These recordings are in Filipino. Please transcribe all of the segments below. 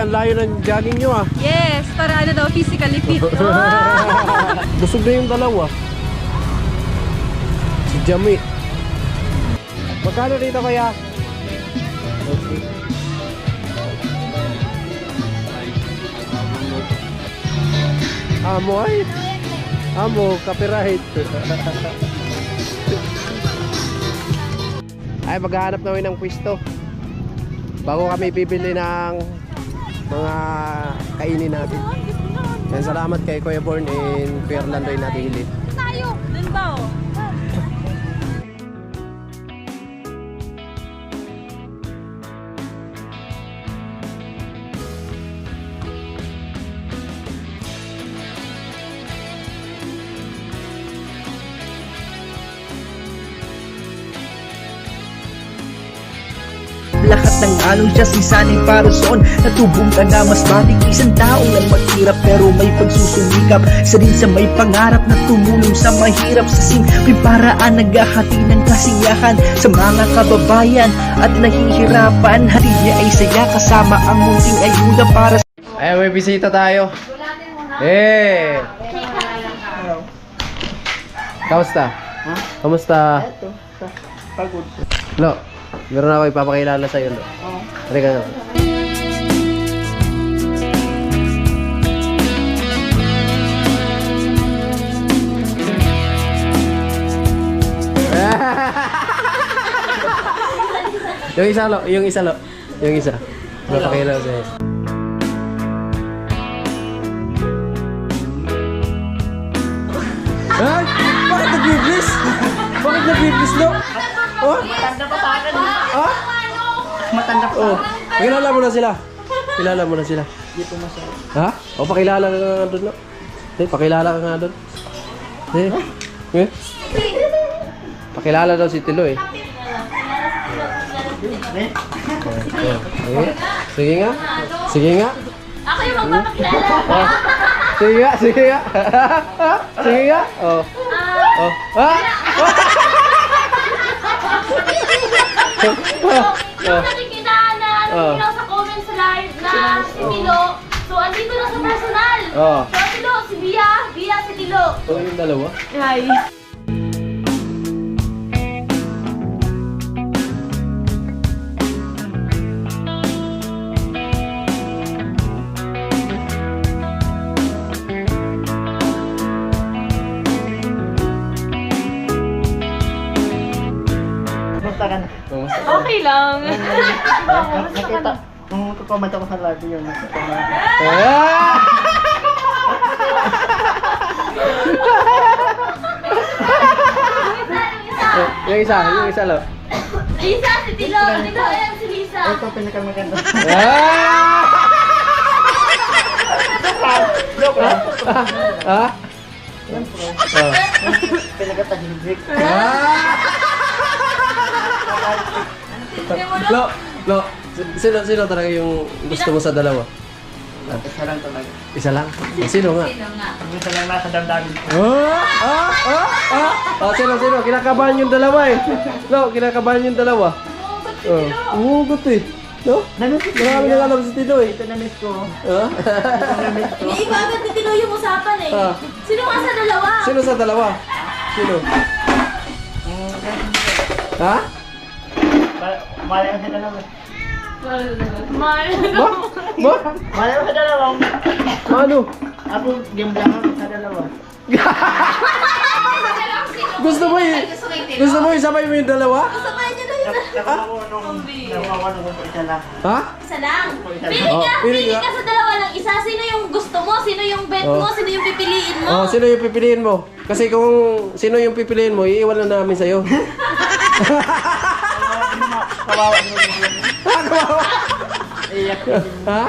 ang layo ng jogging nyo ah. Yes, para ano daw, physically fit. Busog na yung dalawa. Si Jami. Magkano dito kaya? Okay. Amo ay. Amo, copyright. Ay, maghahanap na ng pwesto bago kami bibili ng mga kainin natin. And salamat kay Kuya Born and Kuya Orlando yung natili. Tayo! Dun ba oh? Lahat ng alon siya sisanay para soon. Natubong ka na mas matig isang taong lang maghirap pero may pagsusumikap. Isa din sa may pangarap na tumulong sa mahirap. Sa simpleng paraan naghahati ng kasiyahan sa mga kababayan at nahihirapan. Hati niya ay saya kasama ang munting ayuda para sa... Ay, may bisita tayo. Eh. Kamusta? Ha? Kamusta? Ito. Pagod. Lo, meron ako ipapakilala sa'yo, Lo. Oo. Halika nga. Yung isa, Lo. Yung isa, Lo. Yung isa. Ipapakilala sa'yo. Ay! Bakit nag-biblis? Bakit nag-biblis, Lo? Oh? Matanda pa sa akin. Ah? Matanda pa. Oh, kilala mo na sila. Kilala mo na sila. Hindi po masaya. Ha? O, pakilala ka nga doon, no? Pakilala ka nga doon. Eh? Pakilala daw si Tilo, eh. Sige nga. Sige nga. Ako yung magpapakilala. Oh. Sige nga, sige nga. Sige nga. Oh. Oh. Ah! Yung nakikita na ano sa comments live na si Tilo. So, andito na sa personal. Oh. So, Tilo, si Bia, Bia, si Tilo. Ito yung dalawa. Hi. Kumusta ka na? Kamusta? Okay lang. Nakita. Nung comment ako sa live yun. Nakita mo. Ah! Yung isa, Lo. Lisa, si Tilo. Tilo, ayan si Lisa. Ito pinakamaganda. Ah! Joke lang. Ah? Siyempre. Oh. Pinakatahimik. Lo, sino talaga yung gusto mo sa dalawa? Isa lang talaga. Isa lang? Sino nga? Isa lang nasa damdamin ko. Sino? Kinakabahan yung dalawa eh. Lo, kinakabahan yung dalawa. Umugot eh. No? Namiss ko. Marami na alam si Tito eh. Ito na-miss ko. Ah? Ito na-miss ko. Iba agad ni Tilo yung usapan eh. Ah. Sino nga sa dalawa? Sino sa dalawa? Sino? Ha? Malay ko sa dalawa. Mal. Ba? Ba? Malay ko sa dalawa. Ano? Ako, game lang ako sa dalawa. Gusto mo isabay mo yung dalawa? Sabay niyo na yun. Nakakuha nung isa lang. Ha? Isa lang. Isa Pili lang. ka, Oh, pili pili ka. ka sa dalawa lang isa. Sino yung gusto mo? Sino yung bet mo? Sino yung pipiliin mo? Oh, sino yung pipiliin mo? Kasi kung sino yung pipiliin mo, iiwan na namin sa'yo. Kawawa mo din. Iyak din. Ha?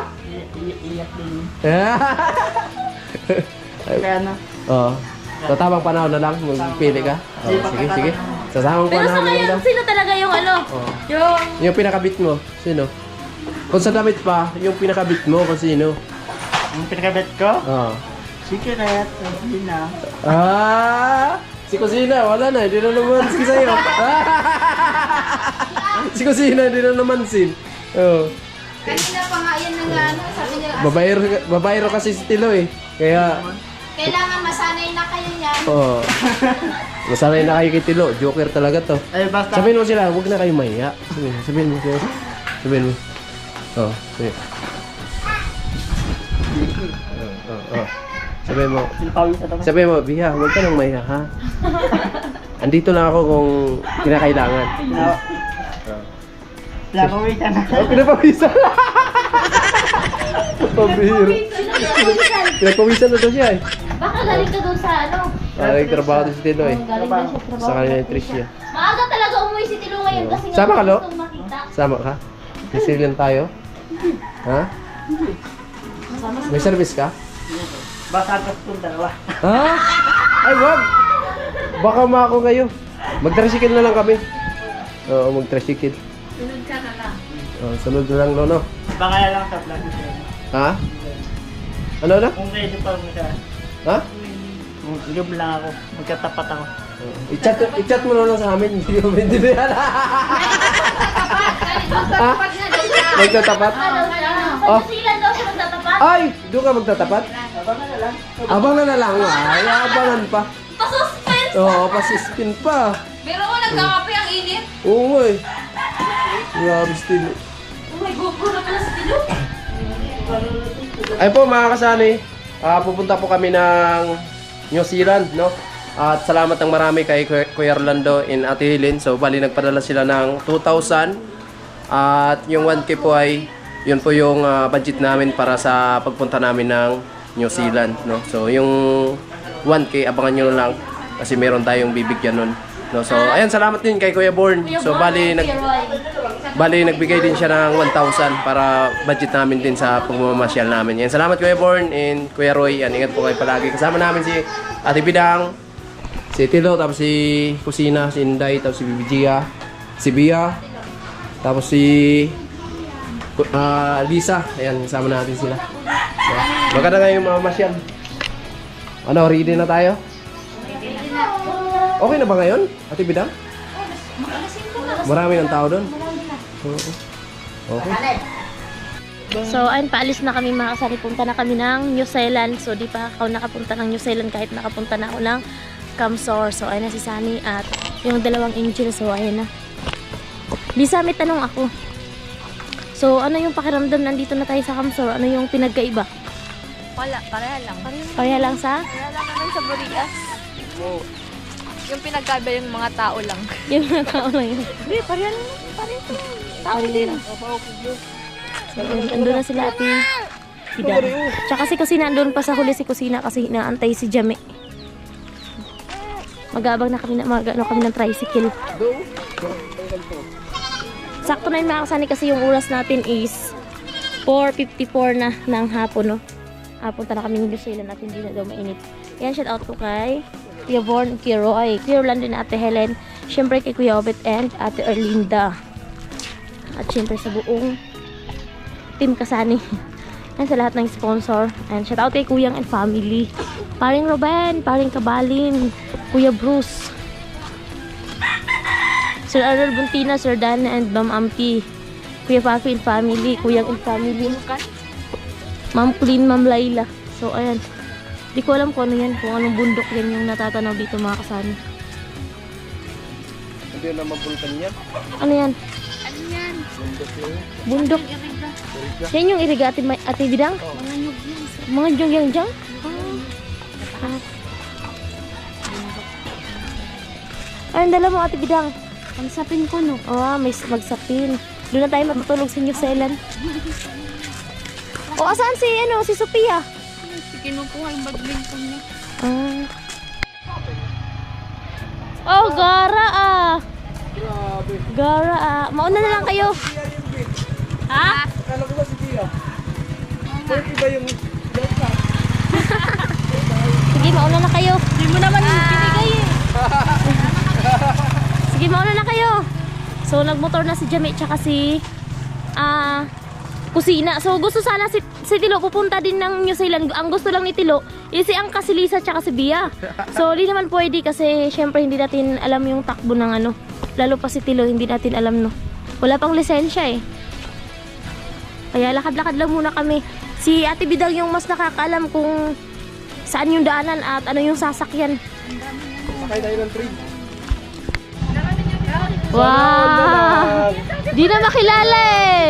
Iyak din. Ay, Kaya na. oh. Sa tamang panahon na lang, magpili ka. Oh, sige. Sa tamang Pero sa panahon na lang. ngayon, sino talaga yung ano? Oh. Yung... Yung pinakabit mo, sino? Kung sa damit pa, yung pinakabit mo, kung sino? Ang pinakabet ko? Oh. Secret. Hindi na. Ah! Si Kusina, wala na, hindi na namansin sa'yo. Si Kusina, hindi na namansin. Oh. Kanina pa nga yan nang ano, sabi niya, Babayro kasi si Tilo eh. Kaya, kailangan masanay na kayo niyan. oo. Masanay na kayo kay Tilo. Joker talaga to. Ay, basta. Sabihin mo sila, huwag na kayo mahiya. Sabihin mo sila. Sabihin mo. Oh, sige. Oh. Sabihin mo. Sabihin mo, Biha, huwag ka nang mahiya, ha? Andito lang ako kung kinakailangan. Pinapawisan na. Oh, pinapawisan. Pabihira. Pinapawisan na to siya eh. Baka galing ka doon sa ano? Nagtrabaho din si Tilo eh. Galing na siya trabaho. Sa kanila yung Tricia. Maaga talaga umuwi si Tilo ngayon kasi nga Sama ka, Lo? gustong makita. Sama ka? Sicilian tayo? Ha? May service ka? Basta tapos kung dalawa. Ha? Ay, wag! Baka mako kayo. Mag-tricycle na lang kami. Oo, mag-tricycle. Sunod ka na lang. Sunod na lang, Lono. Baka na lang sa vlog ko. Ha? Ano na? Kung ready pa mo siya. Ha? Lube lang ako. Magkatapat ako. I-chat mo na lang sa amin. Hindi ko maintindihan. Pag na daw siya. Magtatapat? Ano siya? Oh. Sa silan daw siya magtatapat. Ay! Doon ka magtatapat? Abang na lang. Ay, abangan pa. Pa-suspense! Oo, pasispin pa. Pero kung nagkakape ang init. Oo nga eh. Grabe still. Oh my God, puro pala si Tilo. Ayun po mga kasani, pupunta po kami ng New Zealand, no? At salamat ng marami kay Kuya Orlando and Ate Helen. So bali nagpadala sila ng 2,000 at yung 1K po ay yun po yung budget namin para sa pagpunta namin ng New Zealand, no? So yung 1K abangan nyo lang kasi meron tayong bibigyan nun, no? So ayan, salamat din kay Kuya Born. So bali nagbigay din siya ng 1,000 para budget namin din sa pagmamasyal namin. Yan, salamat Kuya Born and Kuya Roy. Yan, ingat po kayo palagi. Kasama namin si Ate Bidang, si Tilo, tapos si Kusina, si Inday, tapos si Bibijia, si Bia, tapos si Lisa. Ayan, kasama natin sila. Yan. Maganda nga yung mamamasyal. Ano, ready na tayo? Okay na ba ngayon, Ate Bidang? Marami ng tao doon. Okay. So, ayun, paalis na kami mga kasari. Punta na kami ng New Zealand. So, di pa ako nakapunta ng New Zealand kahit nakapunta na ako ng Camsor. So, ayun na si Sunny at yung dalawang angel. So, ayun na. Lisa, may tanong ako. So, ano yung pakiramdam nandito na tayo sa Camsor? Ano yung pinagkaiba? Wala, pareha lang. Pareha lang sa? Pareha lang naman sa Burias. Yung pinagkaiba yung mga tao lang. Yung mga tao na yun. Hindi, pareha lang. Pareha lang. Tao Pareha din. lang. So, andun na sila Ate Ida. Tsaka si Kusina, andun pa sa huli si Kusina kasi inaantay si Jame. Mag-aabang na kami, kami ng tricycle. Sakto na yung mga kasani kasi yung oras natin is 4:54 na ng hapon, no? Punta na kami ng New Zealand at hindi na daw mainit. Yan, shout out ko kay Kuya Born, Kuya Roy, Kuya Orlando na Ate Helen, syempre kay Kuya Obet and Ate Erlinda. At syempre sa buong Team Kasani. And sa lahat ng sponsor. And shout out kay Kuyang and family. Paring Ruben, Paring Kabalin, Kuya Bruce, Sir Arnold Buntina, Sir Dana and Ma'am Ampi, Kuya Papi and family, Kuyang and family, Ma'am Clean, Ma'am Laila. So ayan. Di ko alam kung ano yan, kung anong bundok yan yung natatanaw dito mga kasani. Hindi na mabulkan yan. Ano yan? Ano yan? Bundok. Yan yung iriga Ate Bidang? Mga nyug yan. Mga jong yang jang? Ay, dala mo Ate Bidang. Ang sapin ko, no? May magsapin. Doon na tayo matutulog sa New Zealand. O, asaan si Sophia? Kinukuha yung badminton niya. Oh, gara Gara Mauna na lang kayo. Ha? Akala ko ba si Tia? Pwede ba yung Sige, mauna na kayo. Hindi mo naman binigay eh. Sige, mauna na kayo. So, nagmotor na si Jame tsaka si Kusina. So, gusto sana si Tilo pupunta din ng New Zealand. Ang gusto lang ni Tilo is si Angka, si Lisa tsaka si Bia. So, hindi naman pwede kasi syempre hindi natin alam yung takbo ng ano. Lalo pa si Tilo, hindi natin alam, no. Wala pang lisensya eh. Kaya lakad-lakad lang muna kami. Si Ate Bidang yung mas nakakaalam kung saan yung daanan at ano yung sasakyan. Sakay tayo ng train. Wow! Di na makilala eh!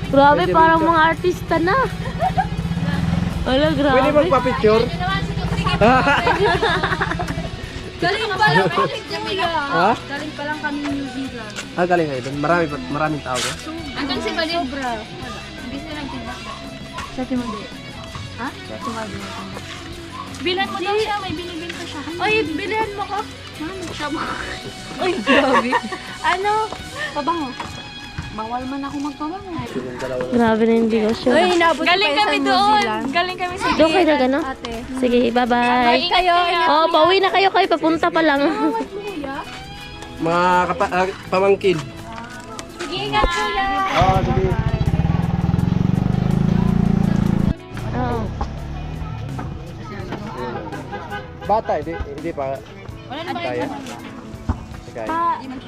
Grabe, Pwede parang rin mga artista na. Wala, Pwede grabe. magpa-picture? Galing pa lang kami, Jamila. Ha? Galing pa lang kami New Zealand. Galing kayo doon. Maraming tao ba? Hanggang si Bali. Sobra. Hindi sila nagtinda. Sa Timode. Ha? Sa Timode. Bilan mo daw siya, may binibenta siya. Ay, bilan mo ko. Siya mo. Ay, grabe. Ano? Pabango. Bawal man ako magpabango. Grabe na yung negosyo. Galing kami doon. Galing kami sa Doon kayo na gano'n? ate. Sige, bye-bye. Kayo. Oh, pauwi na kayo papunta pa lang. Mga pamangkin. Sige, ingat kuya. Oo, sige. Oo. Bata, hindi pa. Kaya. Sige.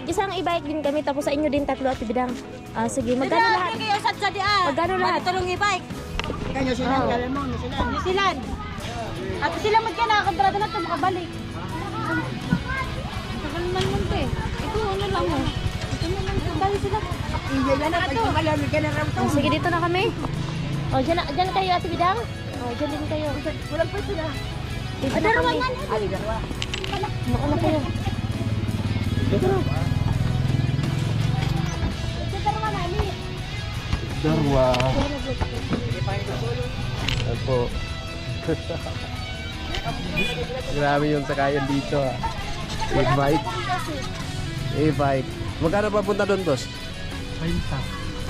Isang e-bike din kami tapos sa inyo din tatlo Ate Bidang. Sige, magkano lahat? Magkano lahat? Tulong i-bike. Kanyo sila, Oo. kala mo, New Zealand. At sila magkana-kontrata na ito, makabalik. Tagal naman mo te. Ito, ano lang mo. Ito na lang. Bali sila. Hindi lang na, pag malami ka na ramto. Sige, dito na kami. Oh, dyan kayo Ate Bidang. Oh, dyan din kayo. Walang pwede na. Dito na kami. Mauna kayo. Dito na. Darwa. Apo. Grabe yung sakayan dito ah. E-bike. E-bike. Magkano pa punta doon, boss?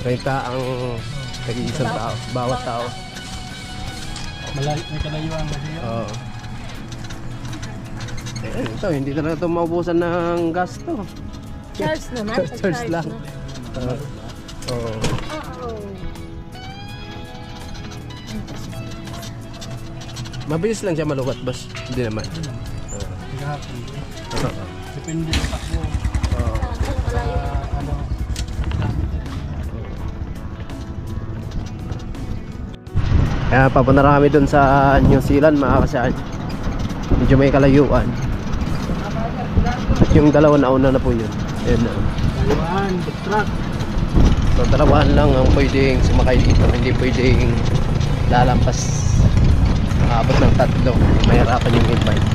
30 ang tag-iisang tao. Bawat tao. May kalayuan na siya. Oo. Ito, hindi talaga ito maubusan ng gasto. Charge naman. Charge lang. Oo. Mabilis lang siya malukat, boss. Hindi naman. Maghapon. Oo. Depende sa takbo. Oo. Ano, Kaya papunta na kami dun sa New Zealand, mga kasaan. Medyo may kalayuan. At yung dalawa na una na po yun. Ayan na. kalayuan, big truck. So dalawahan lang ang pwedeng sumakay dito. Hindi pwedeng lalampas. Abot ng tatlo. Mahirapan yung e-bike.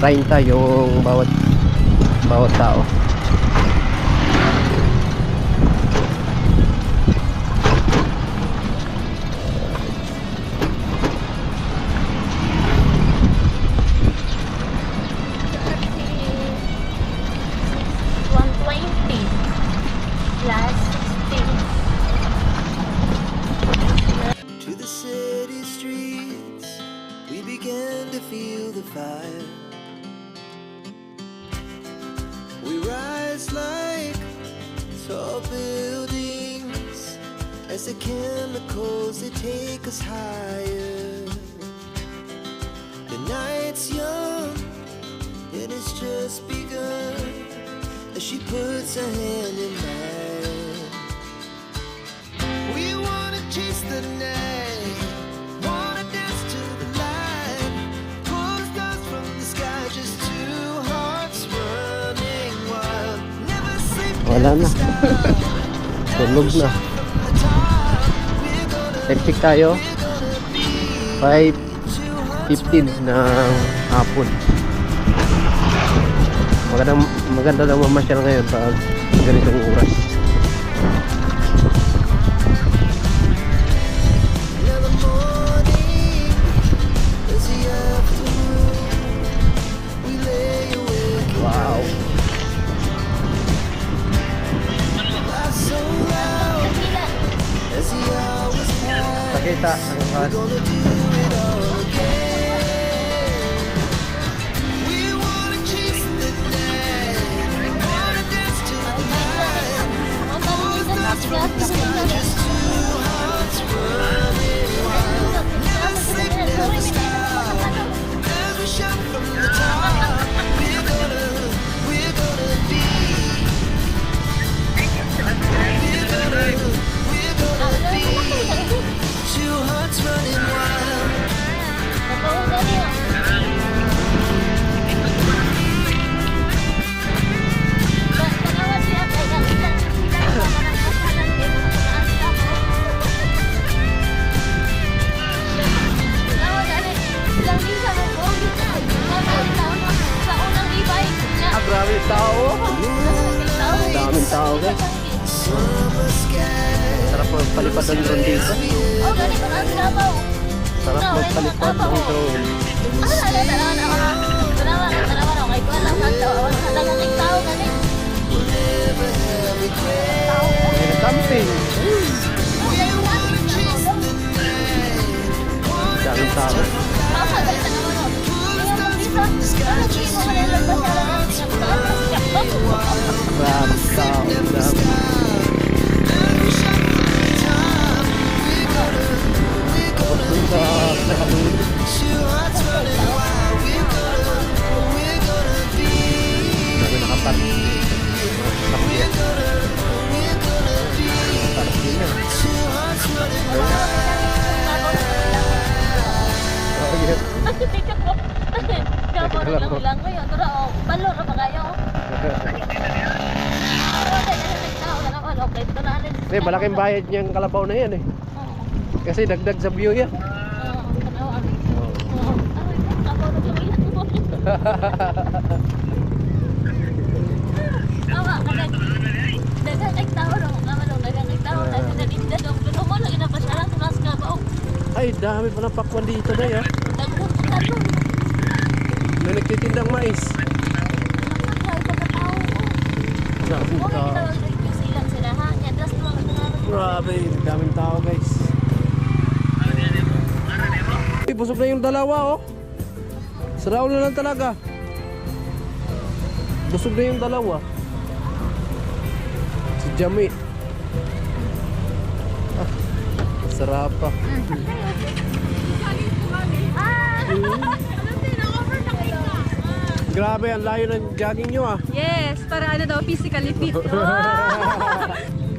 30 yung bawat tao. To the city streets, we began to feel the fire. We rise like tall buildings as the chemicals they take us higher. The night's young and it's just begun as she puts her hand in mine. We wanna chase the night, wanna dance to the light, pull the stars from the sky, just two hearts running wild. Never sleep, Wala never na. stop. Tulog na. From the top, we're gonna, Time check tayo. we're gonna be 5:15 ng hapon. Maganda lang mamasyal ngayon pag ganitong oras. now the morning is the afternoon. We lay awake, Wow. laugh so loud as the hours pass. Pakita ang oras. Gonna do it all again. We wanna chase the night, wanna dance to the light, Ilang minsan ang buong sa unang e-bike niya. Ah, grabe yung tao. Daming tao guys. Sarap magpalipad ng drone dito. Oh, ganito na ang sinabaw. Sarap magpalipad ng drone. Okay, ko lang sa tao. Nagkakik tao ganit. May nag-camping. Daming tao. Maraming tao. Dami nakapat. Nakapit. Parang din yan. Oh, yeah. Kapo lang ko yun. Pero balo na ba kayo? Okay, ito na alin. Eh, malaking bayad niyang kalabaw na yan eh. Kasi dagdag sa view yan. Ay, dami pa ng pakwan dito na yan. May nagtitindang mais. Daming tao. Grabe, daming tao guys. Ay, busog na yung dalawa oh. Saraw na lang talaga. Busog na yung dalawa. Si Jami. Ah, sarap pa. Grabe, ang layo ng jogging nyo ah. Yes, para ano daw, physically fit.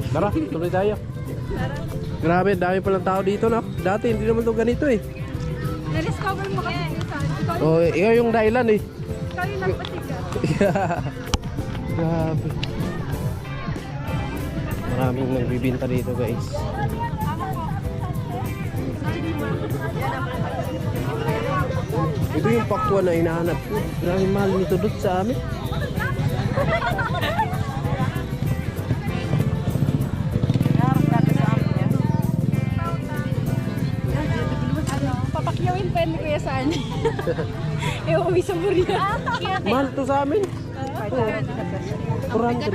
Tara, tuloy tayo. Grabe, dami palang tao dito na. Dati hindi naman to ganito eh. Na-discover mo kasi ikaw Oh, ikaw yung dahilan eh. yung nagpasiga. Grabe. Maraming nagbibinta dito guys. Ito yung pakwan na hinahanap ko. Grabe mahal nito doon sa amin. Papakyawin pa yun ni Kuya San. Uwi sa Buria. Mahal to sa amin. 400. 400?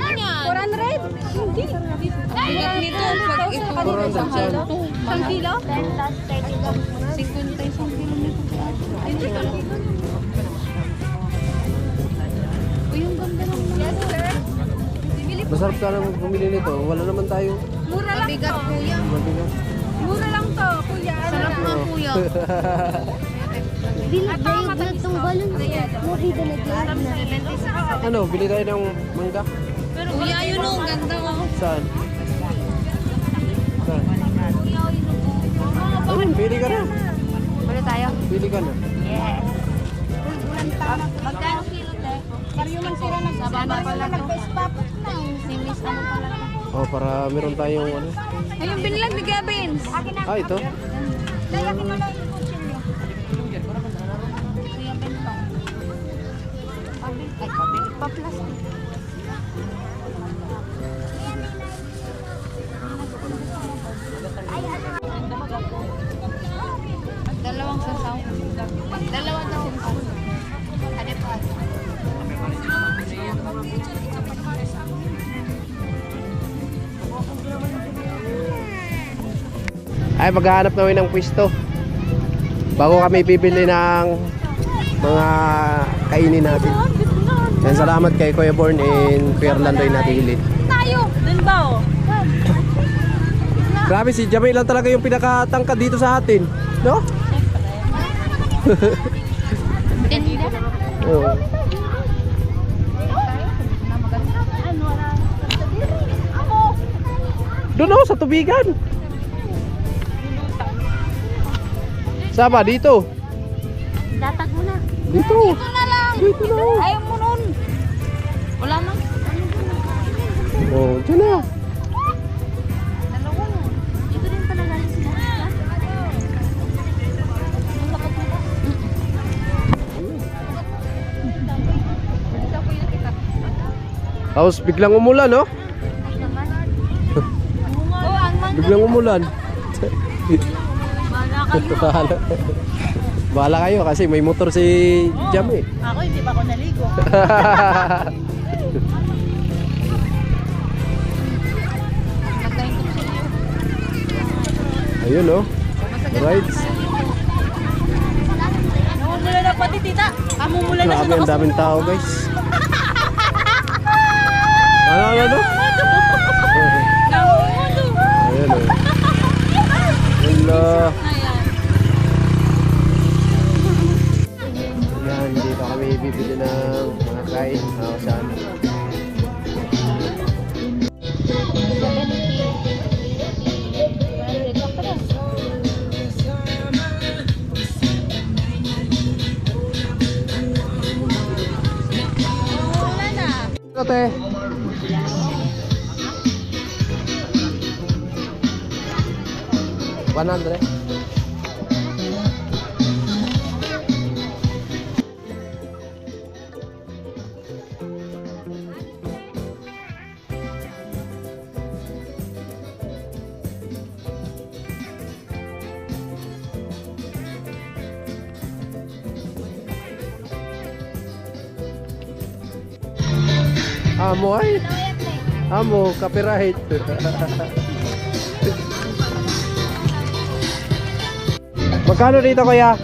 Hindi. Bigat nito. Pag ito. 400 siya. 1 kilo? 10 plus 30 lang. 50 isang kilo nito. Hindi ka lang. Uy, yung ganda ng yes, sir. Masarap ka naman bumili nito. Wala naman tayo. Mura lang to. Kuya. Mabigat. Mura lang to, kuya. Sarap na, kuya. Binagayog na itong balon. Binagayog na. Ano, bili tayo ng mangga? Kuya, yun o, ang ganda mo. Saan? Saan? Ayun, pili ka na. Pwede tayo? Pili ka na. Yes. Magkano kilo, te? Pariyo man sila nagsasama pala to. Si Miss ano pala? Oh, para meron tayong ano. Ayun, binilag ni Gavins. Ah, ito. Dalawang sasaw. Dalawa daw. Ano pa? Ay, maghahanap kami ng pwesto. Bago kami bibili ng mga kainin natin. Yan, salamat kay Kuya Born and Kuya Orlando yung natili. Tayo! Dun ba o? Grabe, si Jamie lang talaga yung pinakatangkad dito sa atin. No? Oo. Doon oh, sa tubigan. Sama, dito. Datag mo na. Dito. Ito na lang! Dito na. Ayaw mo nun! Wala nang. Oh, dyan na. Dalawa mo. Dito rin pala galing sila. Tapos biglang umulan, no? Biglang umulan. Bahala. Bahala kayo kasi may motor si Jam eh. Ako, hindi pa ako naligo. Ayun, no? Rides. Namumula na pati, tita. Amumula na Grabe, ang daming tao, guys. Ano? Ayun, oh. Hello. Yan, dito kami bibili ng mga kain. Saan? Ate. $100. Amo ay. Amo, copyright. Magkano dito kuya?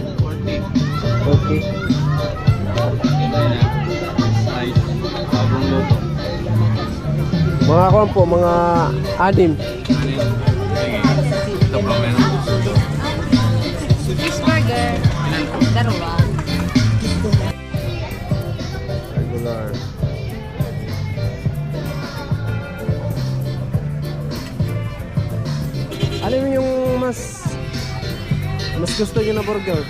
Okay. Mga kuwan po, mga 6. Cheeseburger. Dalawa. Regular. Ano yung mas gusto nyo na burger?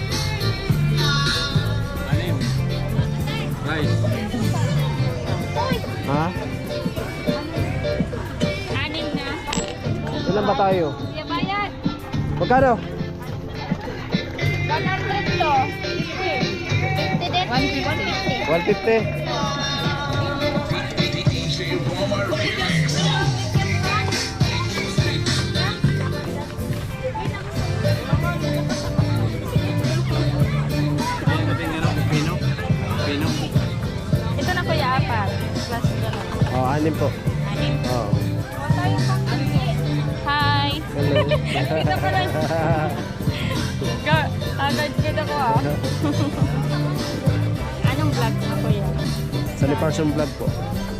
Rice. Ha? 6 na. Ilan ba tayo? Kuya bayad. Magkano? 100 to. 150. 150. Ito na kuya, 4. Plus gano'n. Oh, 6 po. 6. Oh. Hi. Hello. Ito pa lang. Agad ko na ko ah. Anong vlog mo kuya? Sunny Person Vlog po.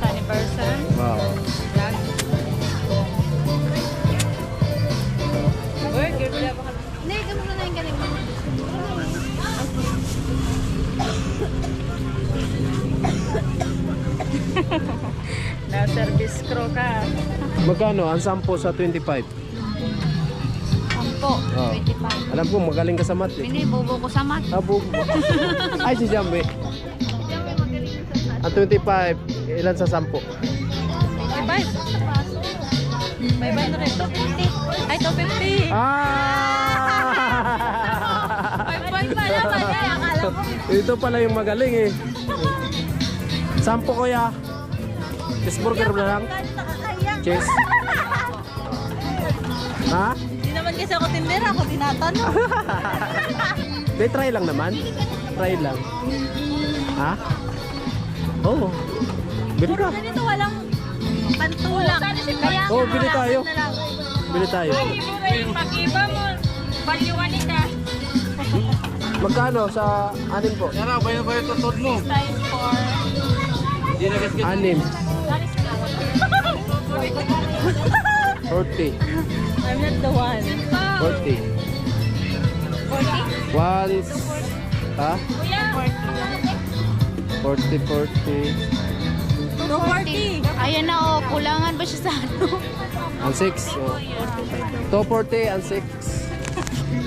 Sunny person? Wow. Vlog? Burger, wala ba ka? Hindi, gano'n na yung galing mo. Na-service crew ka. Magkano? Ang 10 sa 25. Sampo, Oh. 25. Alam ko magaling ka sa math eh. Hindi, bobo ko sa mat. Abo. Ay si Jambe. Ang 25, ilan sa 10? 25. 500. 250. Ay, 250. Ah! 5 pa naman eh. Akala ko. Ito pala yung magaling eh. 10 kuya. Cheeseburger na lang. Cheese. Ha? Hindi naman kasi ako tindera, ako tinatanong. They try lang naman. Try lang. Ha? Oo. Bili ka. Ganito walang pantulak. Kaya Oo, bili tayo. Bili tayo. Pag-iba mo, balyuan ka. Magkano sa 6 po? Yara, bayan ba yung tutod mo? Size 4. Hindi na kasi 6. 40. I'm not the one. 40. 40? Once. Ha? Kuya, 40, 40. 240. Ayan na oh, kulangan ba siya sa ano? Ang 6. Oh. 240 ang 6.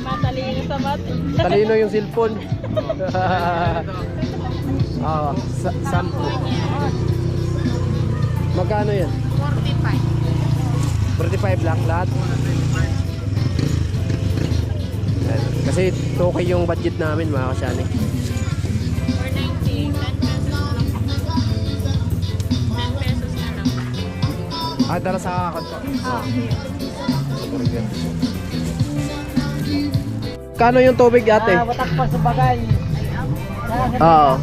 Matalino sa mat. Talino yung cellphone. Ah, 10. Magkano yan? 45. 45 lang lahat. Yan. Kasi 2K yung budget namin mga kasyani. 490. 10 pesos lang. 10 pesos lang. Ah, dala sa kanto. Kano yung tubig ate? Watak pa sa bagay. Oo.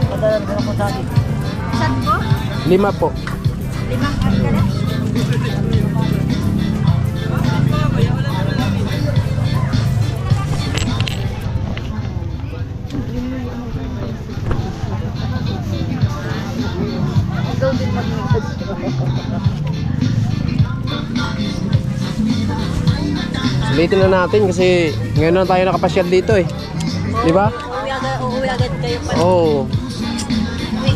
Padalan ka na po sa akin. 5 po. Sulitin na natin kasi ngayon na tayo nakapasyal dito eh. Di ba? Uuwi agad kayo pa. Oo.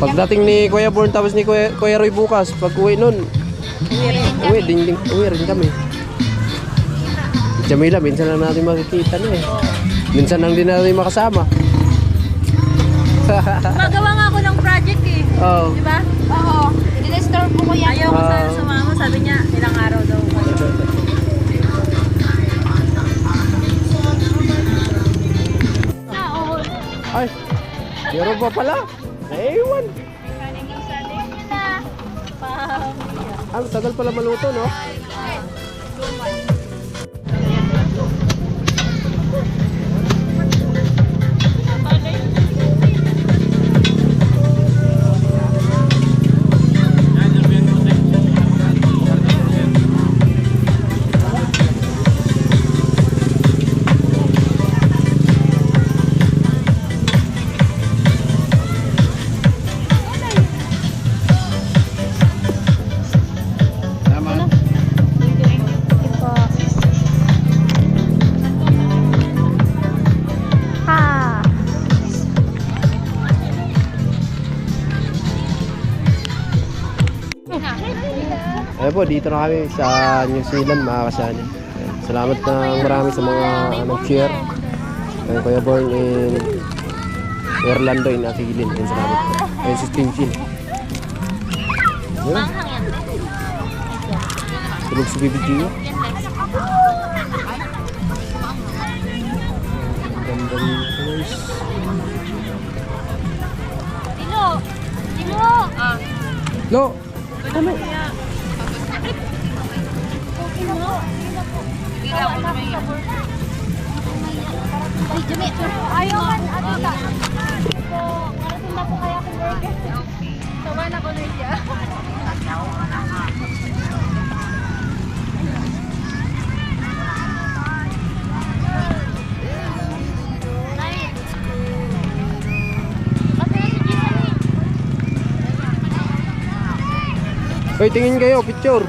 Pagdating ni Kuya Born tapos ni Kuya Roy bukas, pag uwi nun, uwi rin kami. Si Jamila, minsan lang natin makikita na eh. Minsan lang din natin makasama. Magawa nga ako ng project eh. Oo. Di ba? Oo. Dinestore ko ko yan. Ayaw ko sana sumama. Sabi niya, ilang araw daw. Ay, meron pa pala. Naiwan. Ang tagal pala maluto, no? Ayun po, dito na kami sa New Zealand mga kasani. Ayan, salamat ng marami sa mga nag-share. Ayun, Kuya Born in Orlando in Atigilin. Ayun, salamat po. Ayun si Stinchin. Ayun. Tulog si Baby Gio. Ang ganda rin guys. Lo! Ano? Ayaw man, ano ka? Marating na po kaya akong burger. Sawa na ko na siya. Hoy, tingin kayo, picture.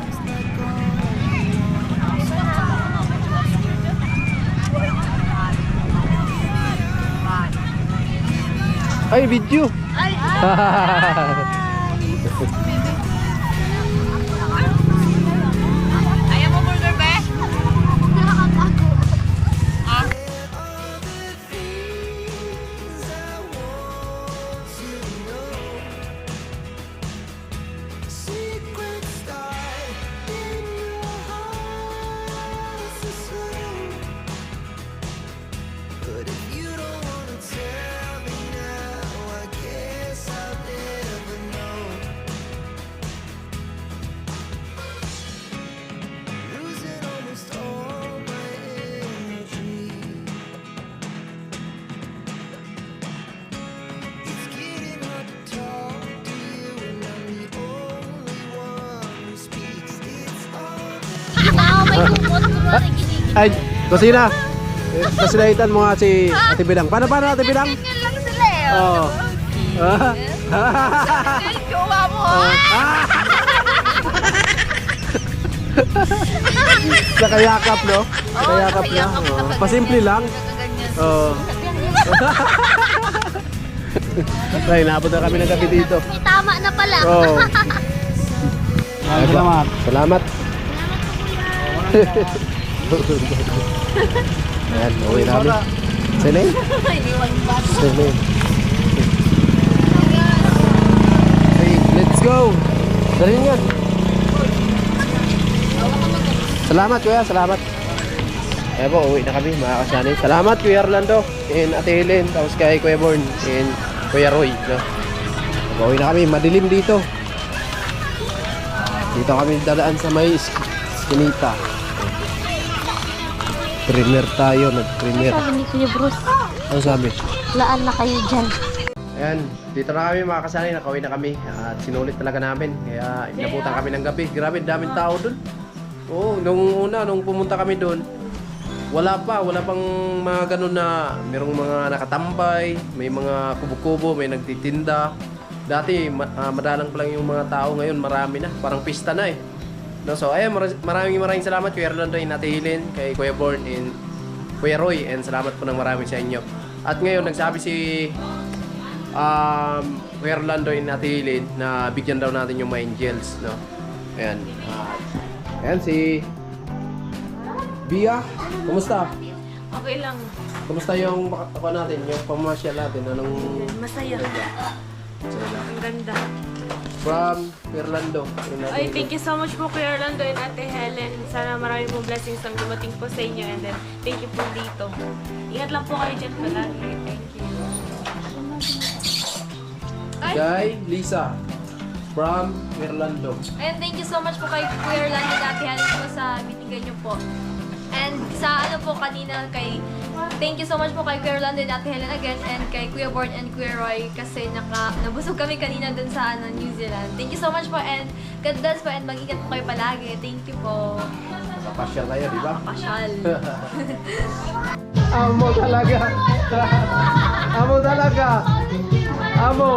Ay, video. Ayaw mo burger ba? Secret star in your heart is slow. But if you don't wanna tell me now, I guess I'll never know. Losing almost all my energy. It's getting hard to talk to you, and I'm the only one who speaks. It's all Ay, kusina. Kasinahitan mo nga si Ate Bilang. Paano Ate Bilang? Ganyan lang sila eh. Oo. Jowa mo. Nakayakap, no? Nakayakap na. Oo. Pasimple lang. Oo. Ay, naabot na kami ng gabi dito. May tama na pala. Oo. Salamat. Salamat. Ayan, uwi namin. Sinay? Sinay. Hey, let's go! Dali yan. Salamat kuya, salamat. Ayan po, uwi na kami mga kasanay. Salamat Kuya Orlando and Ate Helen, tapos kay Kuya Born and Kuya Roy. No? Uwi na kami, madilim dito. Dito kami dadaan sa may Skinita. Premier tayo, nag-premier. Sabi ni Kuya Bruce, Ano sabi? laan na kayo dyan. Ayan, dito na kami mga kasali, nakauwi na kami. At sinulit talaga namin. Kaya inabutan kami ng gabi. Grabe, daming tao dun. Oo, nung pumunta kami dun, wala pang mga ganun na merong mga nakatambay, may mga kubo-kubo, may nagtitinda. Dati madalang pa lang yung mga tao, ngayon marami na, parang pista na eh. No, so ayan, maraming salamat Kuya Rolando and Ate Helen, kay Kuya Born and Kuya Roy, and salamat po ng marami sa inyo. At ngayon nagsabi si Kuya Rolando and Ate Helen na bigyan daw natin yung mga angels, no. Ayan. Ayan si Bia, kumusta? Okay lang. Kumusta yung ako natin, yung pamasyal natin? Anong Masaya. Ang ganda. from Orlando? Ay, thank you so much po Kuya Orlando and Ate Helen. Sana marami pong blessings ang dumating po sa inyo, and then thank you po dito. Ingat lang po kayo dyan palagi. Thank you. Kay Lisa from Orlando. And thank you so much po kay Kuya Orlando at Ate Helen po sa binigay niyo po. And sa ano po kanina thank you so much po kay Kuya Orlando and Ate Helen again, and kay Kuya Born and Kuya Roy kasi nabusog kami kanina dun sa New Zealand. Thank you so much po, and God bless po, and mag-ingat po kayo palagi. Thank you po. Pasyal tayo, di ba? Pasyal. Amo talaga. Amo talaga. Amo.